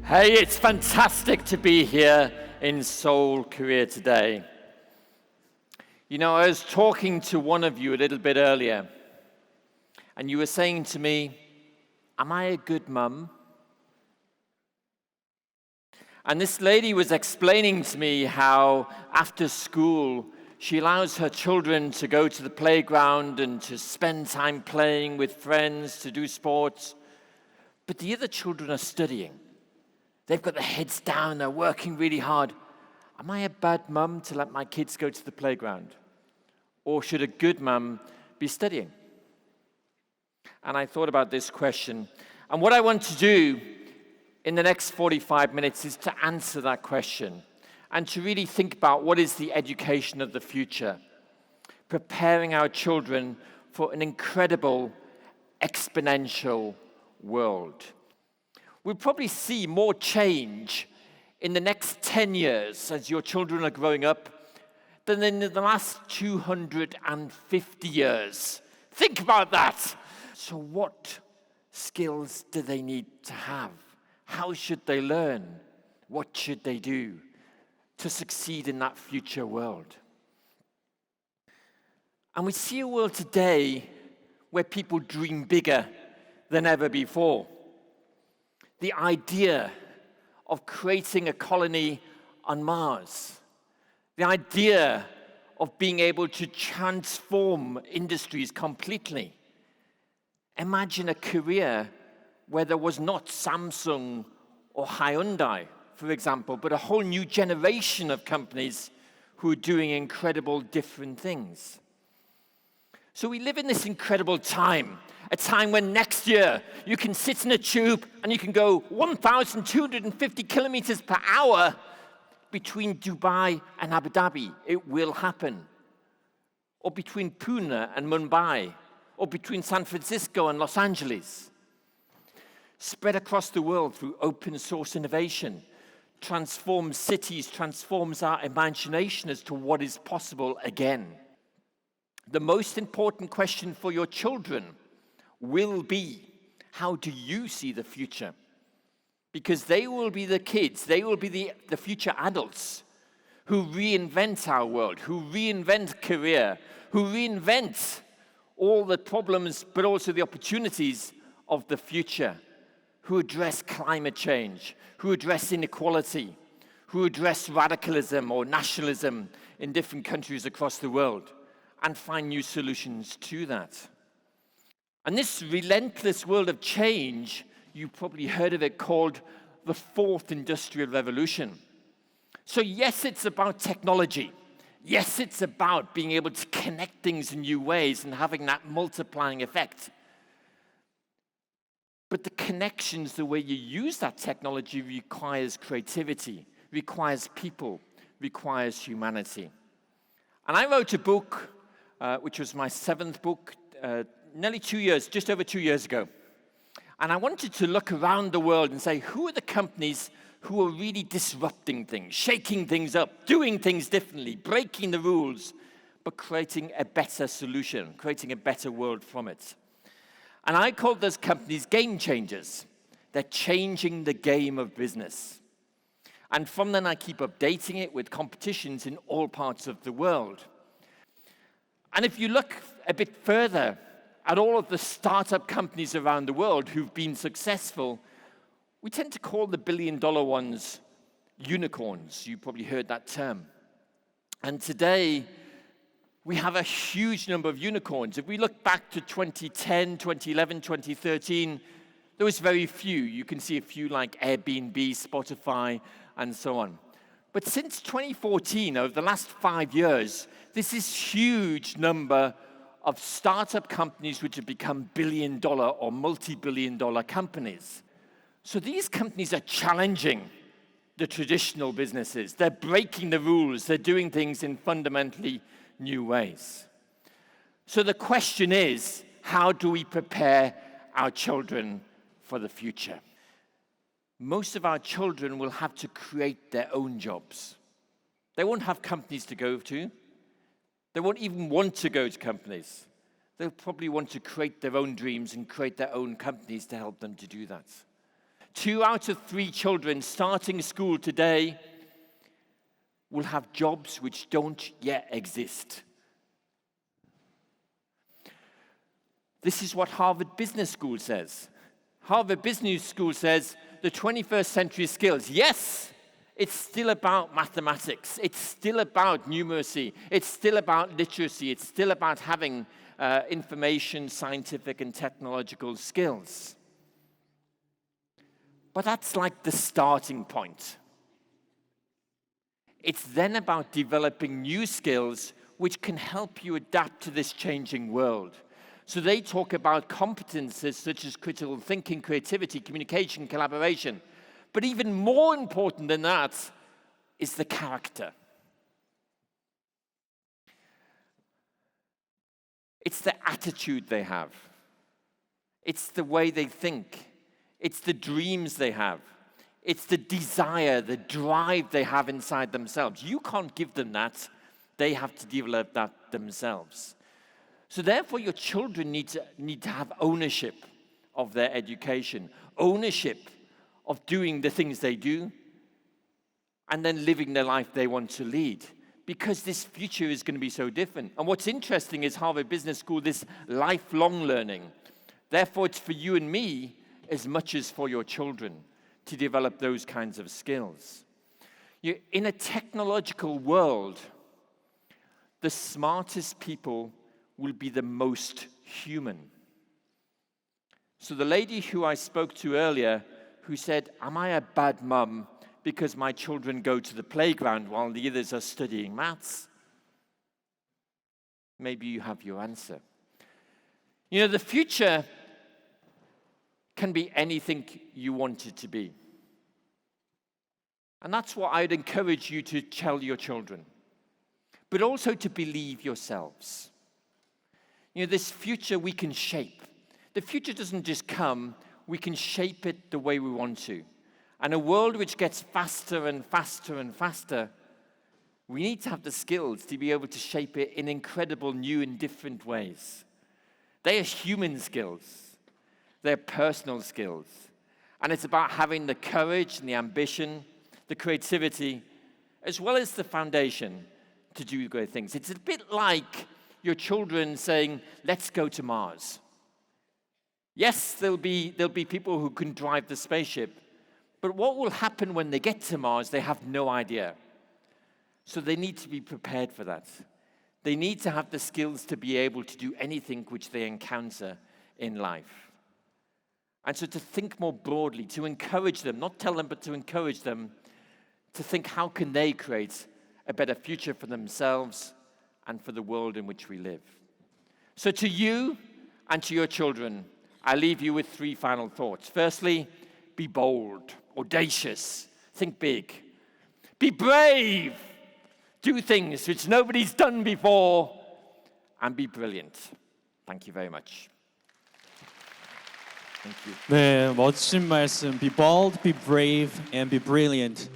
Hey, it's fantastic to be here in Seoul, Korea today. You know, I was talking to one of you a little bit earlier, and you were saying to me, am I a good mum? And this lady was explaining to me how after school, she allows her children to go to the playground and to spend time playing with friends, to do sports, but the other children are studying. They've got their heads down, they're working really hard. Am I a bad mum to let my kids go to the playground? Or should a good mum be studying? And I thought about this question. And what I want to do in the next 45 minutes is to answer that question and to really think about what is the education of the future, preparing our children for an incredible, exponential world. We'll probably see more change in the next 10 years as your children are growing up than in the last 250 years. Think about that. So what skills do they need to have? How should they learn? What should they do to succeed in that future world? And we see a world today where people dream bigger than ever before. The idea of creating a colony on Mars, the idea of being able to transform industries completely. Imagine a career where there was not Samsung or Hyundai, for example, but a whole new generation of companies who are doing incredible different things. So we live in this incredible time, a time when next year you can sit in a tube and you can go 1,250 kilometers per hour between Dubai and Abu Dhabi. It will happen. Or between Pune and Mumbai, or between San Francisco and Los Angeles. Spread across the world through open source innovation, transforms cities, transforms our imagination as to what is possible again. The most important question for your children will be, how do you see the future? Because they will be the kids, they will be the future adults who reinvent our world, who reinvent career, who reinvent all the problems but also the opportunities of the future, who address climate change, who address inequality, who address radicalism or nationalism in different countries across the world, and find new solutions to that. And this relentless world of change, you've probably heard of it called the Fourth Industrial Revolution. So yes, it's about technology. Yes, it's about being able to connect things in new ways and having that multiplying effect. But the connections, the way you use that technology requires creativity, requires people, requires humanity. And I wrote a book, which was my 7th book, nearly 2 years, just over 2 years ago. And I wanted to look around the world and say, who are the companies who are really disrupting things, shaking things up, doing things differently, breaking the rules, but creating a better solution, creating a better world from it. And I called those companies game changers. They're changing the game of business. And from then I keep updating it with competitions in all parts of the world. And if you look a bit further at all of the startup companies around the world who've been successful, we tend to call the billion-dollar ones unicorns. You probably heard that term. And today, we have a huge number of unicorns. If we look back to 2010, 2011, 2013, there was very few. You can see a few like Airbnb, Spotify, and so on. But since 2014, over the last 5 years, there's this huge number of startup companies which have become billion-dollar or multi-billion-dollar companies. So these companies are challenging the traditional businesses. They're breaking the rules. They're doing things in fundamentally new ways. So the question is, how do we prepare our children for the future? Most of our children will have to create their own jobs. They won't have companies to go to. They won't even want to go to companies. They'll probably want to create their own dreams and create their own companies to help them to do that. 2 out of 3 children starting school today will have jobs which don't yet exist. This is what Harvard Business School says. Harvard Business School says the 21st century skills, yes, it's still about mathematics, it's still about numeracy, it's still about literacy, it's still about having information, scientific and technological skills. But that's like the starting point. It's then about developing new skills which can help you adapt to this changing world. So they talk about competences such as critical thinking, creativity, communication, collaboration. But even more important than that is the character. It's the attitude they have. It's the way they think. It's the dreams they have. It's the desire, the drive they have inside themselves. You can't give them that. They have to develop that themselves. So therefore, your children need to have ownership of their education, ownership of doing the things they do, and then living the life they want to lead. Because this future is going to be so different. And what's interesting is Harvard Business School, this lifelong learning. Therefore, it's for you and me as much as for your children to develop those kinds of skills. In a technological world, the smartest people will be the most human. So the lady who I spoke to earlier, who said, am I a bad mum because my children go to the playground while the others are studying maths? Maybe you have your answer. You know, the future can be anything you want it to be. And that's what I'd encourage you to tell your children, but also to believe yourselves. You know, this future we can shape. The future doesn't just come, we can shape it the way we want to. And a world which gets faster and faster and faster, we need to have the skills to be able to shape it in incredible new and different ways. They are human skills. They're personal skills. And it's about having the courage and the ambition, the creativity, as well as the foundation to do great things. It's a bit like your children saying, let's go to Mars. Yes, there'll be people who can drive the spaceship, but what will happen when they get to Mars, they have no idea. So they need to be prepared for that. They need to have the skills to be able to do anything which they encounter in life. And so to think more broadly, to encourage them, not tell them, but to encourage them to think how can they create a better future for themselves and for the world in which we live. So to you and to your children, I leave you with 3 final thoughts. Firstly, be bold, audacious, think big. Be brave, do things which nobody's done before, and be brilliant. Thank you very much. Thank you. 네, 멋진 말씀. Be bold, be brave, and be brilliant.